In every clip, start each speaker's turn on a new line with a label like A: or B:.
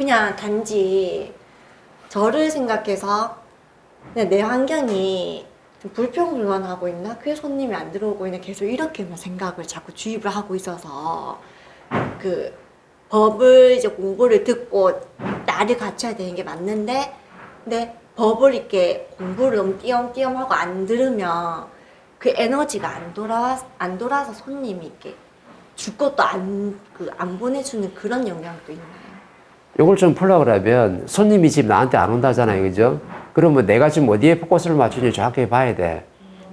A: 그냥 단지 저를 생각해서 그냥 내 환경이 좀 불평불만하고 있나? 그게 손님이 안 들어오고 있나? 계속 이렇게만 생각을 자꾸 주입을 하고 있어서 그 법을 이제 공부를 듣고 나를 갖춰야 되는 게 맞는데 근데 법을 이렇게 공부를 너무 띄엄띄엄 하고 안 들으면 그 에너지가 안 돌아서 손님이 이렇게 줄 것도 안 보내주는 그런 영향도 있나요?
B: 요걸 좀 풀려고 그러면 손님이 지금 나한테 안 온다잖아요. 그죠? 그러면 내가 지금 어디에 포커스를 맞추는지 정확하게 봐야 돼.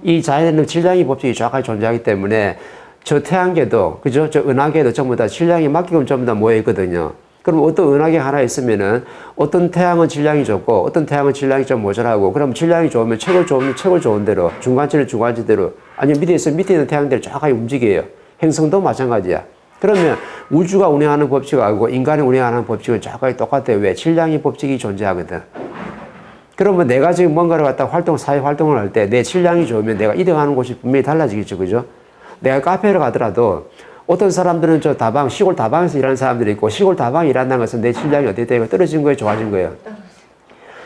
B: 이 자연에는 질량의 법칙이 정확하게 존재하기 때문에 저 태양계도, 그죠? 저 은하계도 전부 다 질량이 맞게끔 전부 다 모여 있거든요. 그럼 어떤 은하계 하나 있으면은 어떤 태양은 질량이 좋고 어떤 태양은 질량이 좀 모자라고 그럼 질량이 좋으면 책을 좋으면 책을 좋은 대로 중간치는 중간치대로 아니면 밑에 있는 태양대로 정확하게 움직여요. 행성도 마찬가지야. 그러면 우주가 운행하는 법칙하고 인간이 운행하는 법칙은 정확하게 똑같아요. 왜? 질량의 법칙이 존재하거든. 그러면 내가 지금 뭔가를 갖다 사회 활동을 할 때 내 질량이 좋으면 내가 이동하는 곳이 분명히 달라지겠죠. 그죠? 내가 카페를 가더라도 어떤 사람들은 시골 다방에서 일하는 사람들이 있고 시골 다방에 일한다는 것은 내 질량이 어떻게 되고 떨어진 거예요? 좋아진 거예요?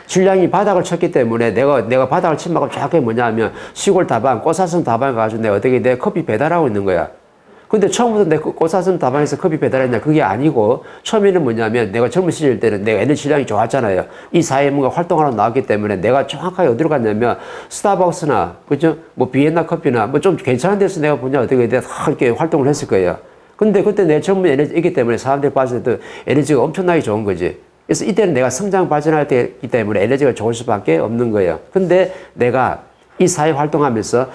B: 질량이 바닥을 쳤기 때문에 내가 바닥을 친 만큼 정확하게 뭐냐면 시골 다방, 꽃사슴 다방에 가가지고 내가 커피 배달하고 있는 거야. 근데 처음부터 내가 꽃사슴 다방에서 커피 배달했냐? 그게 아니고, 처음에는 뭐냐면, 내가 젊은 시절 때는 내가 에너지 질량이 좋았잖아요. 이 사회에 뭔가 활동하러 나왔기 때문에 내가 정확하게 어디로 갔냐면, 스타벅스나, 그죠? 뭐, 비엔나 커피나, 뭐 좀 괜찮은 데서 내가 보냐, 어떻게 돼? 이렇게 활동을 했을 거예요. 근데 그때 내 젊은 에너지이기 때문에 사람들이 봤을 때 에너지가 엄청나게 좋은 거지. 그래서 이때는 내가 성장 발전할 때이기 때문에 에너지가 좋을 수밖에 없는 거예요. 근데 내가 이 사회 활동하면서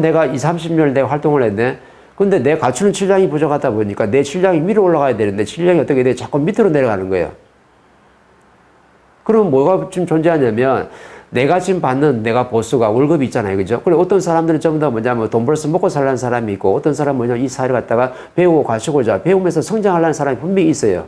B: 내가 20, 30년을 내가 활동을 했네. 근데 내 갖추는 질량이 부족하다 보니까 내 질량이 위로 올라가야 되는데 질량이 어떻게 돼? 자꾸 밑으로 내려가는 거예요. 그럼 뭐가 지금 존재하냐면 내가 지금 받는 내가 보수가 월급이 있잖아요. 그죠? 그리고 어떤 사람들은 전부 다 뭐냐면 돈 벌어서 먹고 살라는 사람이 있고 어떤 사람은 뭐냐면 이 사회를 갖다가 배우고 가시고자 배우면서 성장하려는 사람이 분명히 있어요.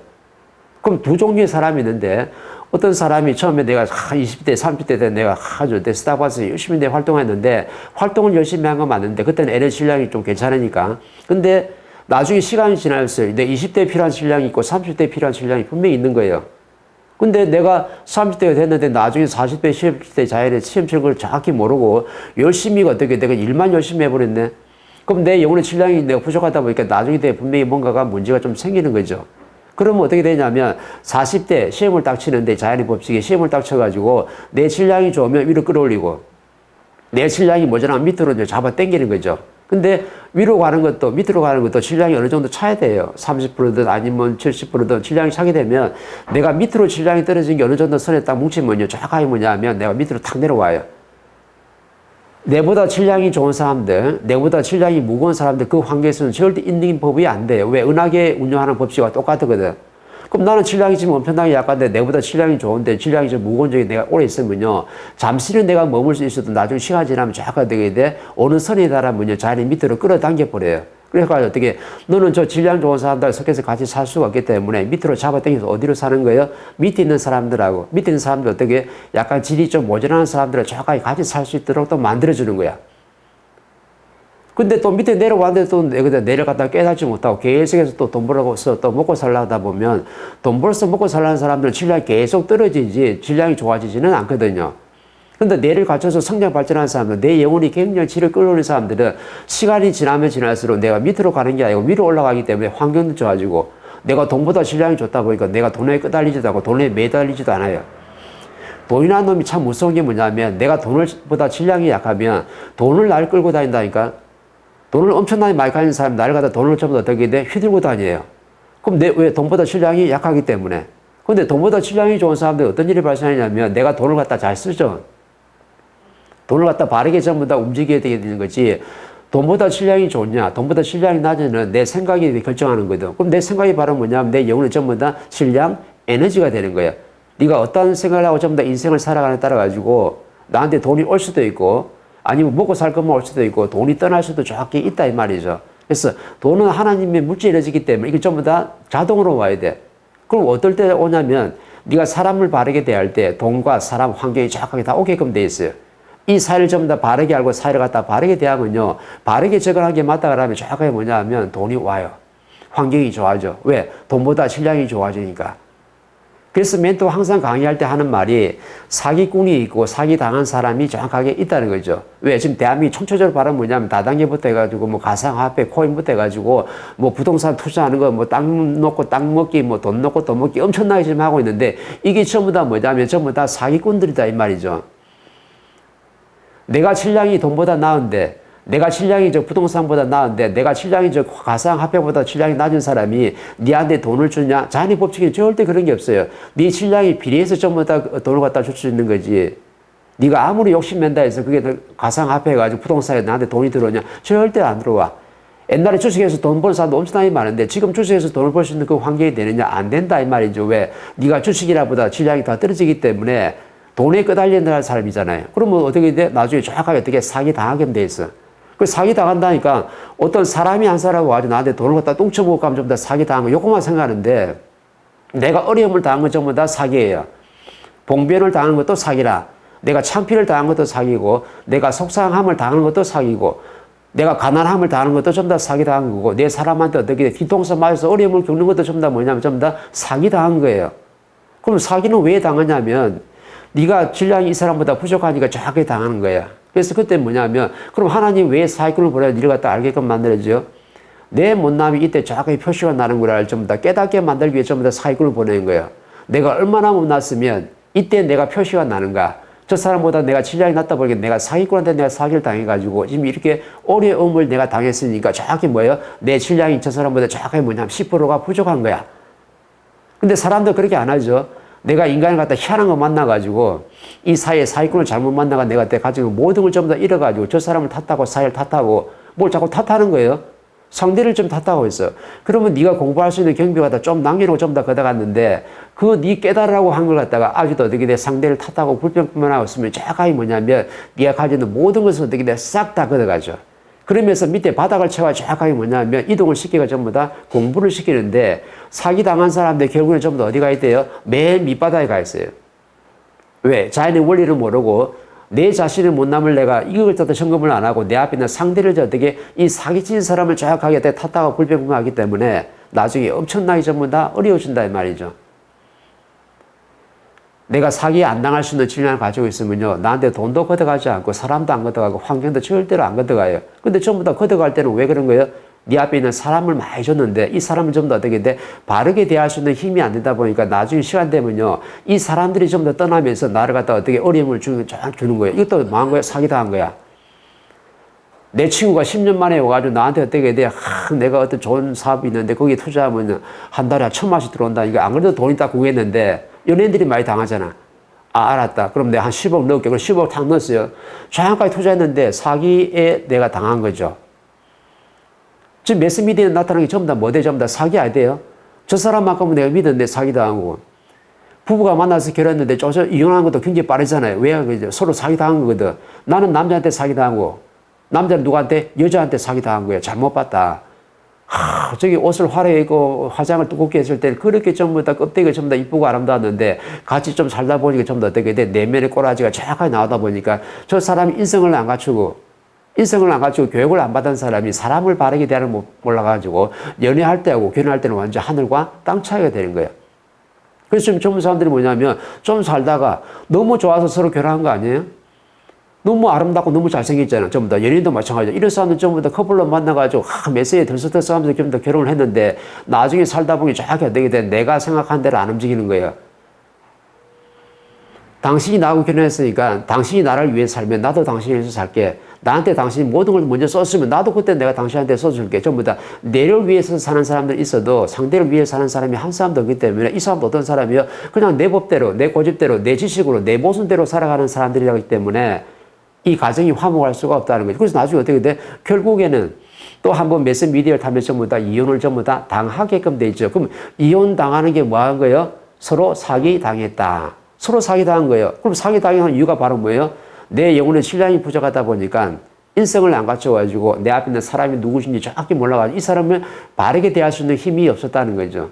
B: 그럼 두 종류의 사람이 있는데 어떤 사람이 처음에 내가 20대, 30대 때 내가 아주 스타벅스에 열심히 내 활동했는데 활동을 열심히 한 건 맞는데 그때는 에너지 질량이 좀 괜찮으니까. 근데 나중에 시간이 지나서 내 20대에 필요한 질량이 있고 30대에 필요한 질량이 분명히 있는 거예요. 근데 내가 30대가 됐는데 나중에 40대, 50대 자연의 시험치는 걸 정확히 모르고 열심히 어떻게 내가 일만 열심히 해버렸네. 그럼 내 영혼의 질량이 내가 부족하다 보니까 나중에 분명히 뭔가가 문제가 좀 생기는 거죠. 그러면 어떻게 되냐면 40대 시험을 딱 치는데 자연의 법칙에 시험을 딱 쳐가지고 내 질량이 좋으면 위로 끌어올리고 내 질량이 모자라면 밑으로 이제 잡아 당기는 거죠. 근데 위로 가는 것도 밑으로 가는 것도 질량이 어느 정도 차야 돼요. 30%든 아니면 70%든 질량이 차게 되면 내가 밑으로 질량이 떨어진 게 어느 정도 선에 딱 뭉치면요. 정확하게 뭐냐면 내가 밑으로 탁 내려와요. 내보다 질량이 좋은 사람들, 내보다 질량이 무거운 사람들 그 환경에서는 절대 인딩 법이 안 돼요. 왜? 은하계 운영하는 법칙과 똑같거든. 그럼 나는 질량이 지금 엄청나게 약한데 내보다 질량이 좋은데 질량이 좀 무거운 적이 내가 오래 있으면요. 잠시는 내가 머물 수 있어도 나중에 시간이 지나면 정확하게 되게 돼. 어느 선에 달하면요. 자연이 밑으로 끌어당겨 버려요. 그래서 어떻게 너는 저 질량 좋은 사람들 섞여서 같이 살 수가 없기 때문에 밑으로 잡아당겨서 어디로 사는 거예요? 밑에 있는 사람들하고 밑에 있는 사람들 어떻게 약간 질이 좀 모자라는 사람들을 정확하게 같이 살 수 있도록 또 만들어주는 거야. 근데 또 밑에 내려왔는데 또 내려갔다 깨닫지 못하고 계속해서 또 돈 벌어서 또 먹고 살려다 보면 돈 벌어서 먹고 살라는 사람들은 질량이 계속 떨어지지 질량이 좋아지지는 않거든요. 근데 뇌를 갖춰서 성장 발전하는 사람들, 내 영혼이 굉장히 질을 끌어올리는 사람들은 시간이 지나면 지날수록 내가 밑으로 가는 게 아니고 위로 올라가기 때문에 환경도 좋아지고 내가 돈보다 질량이 좋다 보니까 내가 돈에 끄달리지도 않고 돈에 매달리지도 않아요. 돈이라는 놈이 참 무서운 게 뭐냐면 내가 돈보다 질량이 약하면 돈을 날 끌고 다닌다니까. 돈을 엄청나게 많이 가진 사람이 나를 갖다 돈을 전부 어떻게 돼? 휘둘고 다녀요. 그럼 왜 돈보다 질량이 약하기 때문에. 근데 돈보다 질량이 좋은 사람들 어떤 일이 발생하냐면 내가 돈을 갖다 잘 쓰죠. 돈을 갖다 바르게 전부 다 움직여야 되는 거지. 돈보다 질량이 좋냐, 돈보다 질량이 낮으면 내 생각이 결정하는 거거든. 그럼 내 생각이 바로 뭐냐면 내 영혼은 전부 다 질량, 에너지가 되는 거야. 네가 어떤 생각을 하고 전부 다 인생을 살아가는 데 따라 가지고 나한테 돈이 올 수도 있고 아니면 먹고 살 것만 올 수도 있고 돈이 떠날 수도 정확히 있다 이 말이죠. 그래서 돈은 하나님의 물질 에너지이기 때문에 이게 전부 다 자동으로 와야 돼. 그럼 어떨 때 오냐면 네가 사람을 바르게 대할 때 돈과 사람, 환경이 정확하게 다 오게끔 돼 있어요. 이 사회를 전부 다 바르게 알고 사회를 갖다 바르게 대하면요. 바르게 접근하는 게 맞다 그러면 정확하게 뭐냐면 돈이 와요. 환경이 좋아져. 왜? 돈보다 질량이 좋아지니까. 그래서 멘토가 항상 강의할 때 하는 말이 사기꾼이 있고 사기당한 사람이 정확하게 있다는 거죠. 왜? 지금 대한민국 총체적으로 바라는 뭐냐면 다단계부터 해가지고 뭐 가상화폐, 코인부터 해가지고 뭐 부동산 투자하는 거 뭐 땅 놓고 땅 먹기 뭐 돈 놓고 돈 먹기 엄청나게 지금 하고 있는데 이게 전부 다 뭐냐면 전부 다 사기꾼들이다 이 말이죠. 내가 질량이 돈보다 나은데 내가 질량이 저 부동산보다 나은데 내가 질량이 저 가상화폐보다 질량이 낮은 사람이 니한테 돈을 주냐? 자연의 법칙이 절대 그런 게 없어요. 네 질량이 비례해서 전부 다 돈을 갖다 줄 수 있는 거지. 네가 아무리 욕심낸다 해서 그게 가상화폐 해가지고 부동산에 나한테 돈이 들어오냐? 절대 안 들어와. 옛날에 주식에서 돈 버는 사람도 엄청나게 많은데 지금 주식에서 돈을 벌 수 있는 그 환경이 되느냐? 안 된다 이 말이죠. 왜? 네가 주식이라보다 질량이 더 떨어지기 때문에 돈에 끄달리는 사람이잖아요. 그러면 어떻게 돼? 나중에 정확하게 어떻게 사기 당하게 돼 있어. 그 사기 당한다니까 어떤 사람이 한 사람 와가지고 나한테 돈을 갖다 뚱쳐먹고 가면 전부 다 사기 당한 거 요거만 생각하는데 내가 어려움을 당한 건 전부 다 사기예요. 봉변을 당한 것도 사기라. 내가 창피를 당한 것도 사기고 내가 속상함을 당한 것도 사기고 내가 가난함을 당하는 것도 전부 다 사기 당한 거고 내 사람한테 어떻게 뒤통수 맞아서 어려움을 겪는 것도 전부 다 뭐냐면 전부 다 사기 당한 거예요. 그럼 사기는 왜 당하냐면 네가 질량이 이 사람보다 부족하니까 정확하게 당하는 거야. 그래서 그때 뭐냐면 그럼 하나님 왜 사기꾼을 보내서 니를 갖다 알게끔 만들어줘요? 내 못남이 이때 정확하게 표시가 나는 거를 전부 다 깨닫게 만들기 위해 전부 다 사기꾼을 보내는 거예요. 내가 얼마나 못났으면 이때 내가 표시가 나는가. 저 사람보다 내가 질량이 낮다 보니까 내가 사기꾼한테 내가 사기를 당해가지고 지금 이렇게 어려움을 내가 당했으니까 정확히 뭐예요? 내 질량이 저 사람보다 정확하게 뭐냐면 10%가 부족한 거야. 근데 사람들 그렇게 안 하죠. 내가 인간을 갖다 희한한 거 만나가지고 이 사이에 사기꾼을 잘못 만나가 내가 때 가지고 모든 걸 전부 다 잃어가지고 저 사람을 탓하고 사회를 탓하고 뭘 자꾸 탓하는 거예요. 상대를 좀 탓하고 있어. 그러면 네가 공부할 수 있는 경비가 다 좀 남겨놓고 좀 더 걷어갔는데 그 네 깨달으라고 한 걸 갖다가 아직도 어떻게 돼 상대를 탓하고 불평불만하고 있으면 정확하게 뭐냐면 네가 가지는 모든 것을 어떻게 돼 싹 다 걷어가죠. 그러면서 밑에 바닥을 채워 정확하게 뭐냐면 이동을 시키고 전부 다 공부를 시키는데 사기당한 사람들 결국에는 전부 다 어디 가 있대요? 맨 밑바닥에 가 있어요. 왜? 자연의 원리를 모르고 내 자신을 못남을 내가 이걸 갖다 점검을 안 하고 내 앞에 있는 상대를 어떻게 이 사기친 사람을 정확하게 탓하고 불평불만하기 때문에 나중에 엄청나게 전부 다 어려워진다 이 말이죠. 내가 사기에 안 당할 수 있는 질량을 가지고 있으면요. 나한테 돈도 걷어가지 않고 사람도 안 걷어가고 환경도 절대로 안 걷어가요. 근데 전부 다 걷어갈 때는 왜 그런 거예요? 네 앞에 있는 사람을 많이 줬는데 이 사람은 전부 다 어떻게 돼? 바르게 대할 수 있는 힘이 안 되다 보니까 나중에 시간 되면요. 이 사람들이 전부 다 떠나면서 나를 갖다 어떻게 어려움을 주는 거예요. 이것도 망한 거야? 사기당한 거야. 내 친구가 10년 만에 와가지고 나한테 어떻게 돼? 내가 어떤 좋은 사업이 있는데 거기에 투자하면 한 달에 1,000만원씩 들어온다. 이거 안 그래도 돈이 딱 구했는데 연예인들이 많이 당하잖아. 아, 알았다. 그럼 내가 한 10억 넣을게. 그럼 10억 탁 넣었어요. 저양까지 투자했는데 사기에 내가 당한 거죠. 지금 매스미디어에 나타나는 게 전부 다 뭐대? 전부 다 사기 아니에요? 저 사람만큼은 내가 믿었는데 사기당하고. 부부가 만나서 결혼했는데 이혼하는 것도 굉장히 빠르잖아요. 왜? 서로 사기당한 거거든. 나는 남자한테 사기당하고 남자는 누구한테? 여자한테 사기당한 거야. 잘못 봤다. 저기 옷을 화려하게 입고 화장을 두껍게 했을 때 그렇게 전부 다 껍데기가 전부 다 이쁘고 아름다웠는데 같이 좀 살다 보니까 전부 다 어떻게 돼? 내면의 꼬라지가 정확하게 나오다 보니까 저 사람이 인성을 안 갖추고 교육을 안 받은 사람이 사람을 바르게 대하는 걸 몰라가지고 연애할 때하고 결혼할 때는 완전 하늘과 땅 차이가 되는 거예요. 그래서 지금 젊은 사람들이 뭐냐면 좀 살다가 너무 좋아서 서로 결혼한 거 아니에요? 너무 아름답고 너무 잘생겼잖아. 전부 다 연인도 마찬가지죠. 이런 사람들 전부 다 커플로 만나가지고 몇 세에 들썩들썩하면서 좀 더 결혼을 했는데 나중에 살다 보니 정확히 어떻게 돼? 내가 생각한 대로 안 움직이는 거예요. 당신이 나하고 결혼했으니까 당신이 나를 위해 살면 나도 당신을 위해서 살게. 나한테 당신이 모든 걸 먼저 썼으면 나도 그때 내가 당신한테 써줄게. 전부 다 내를 위해서 사는 사람들 있어도 상대를 위해 사는 사람이 한 사람도 없기 때문에 이 사람도 어떤 사람이요? 그냥 내 법대로, 내 고집대로, 내 지식으로, 내 모순대로 살아가는 사람들이기 때문에 이 가정이 화목할 수가 없다는 거죠. 그래서 나중에 어떻게 돼? 결국에는 또 한번 매스미디어를 타면서 전부 다 이혼을 전부 다 당하게끔 돼 있죠. 그럼 이혼 당하는 게 뭐 한 거예요? 서로 사기 당했다. 서로 사기 당한 거예요. 그럼 사기 당하는 이유가 바로 뭐예요? 내 영혼의 신량이 부족하다 보니까 인성을 안 갖춰가지고 내 앞에 있는 사람이 누구신지 정확히 몰라가지고 이 사람을 바르게 대할 수 있는 힘이 없었다는 거죠.